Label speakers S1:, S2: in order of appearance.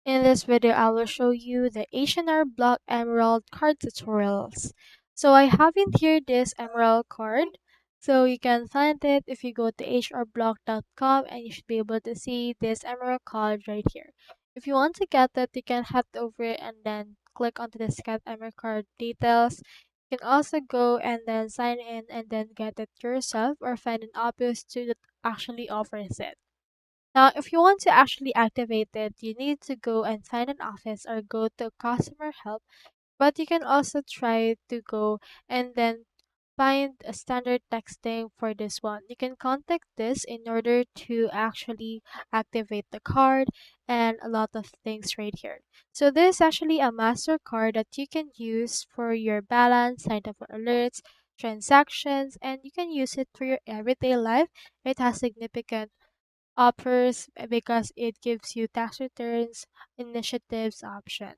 S1: In this video, I will show you the H&R Block Emerald Card tutorials. So I have in here this Emerald card. So you can find it if you go to hrblock.com, and you should be able to see this Emerald card right here. If you want to get it, you can head over it and then click onto the Get Emerald card details. You can also go and then sign in and then get it yourself, or find an office too that actually offers it. Now, if you want to actually activate it, you need to go and find an office or go to customer help. But you can also try to go and then find a standard texting for this one. You can contact this in order to actually activate the card and a lot of things right here. So this is actually a MasterCard that you can use for your balance, sign up for alerts, transactions, and you can use it for your everyday life. It has significant offers because it gives you tax returns, initiatives option.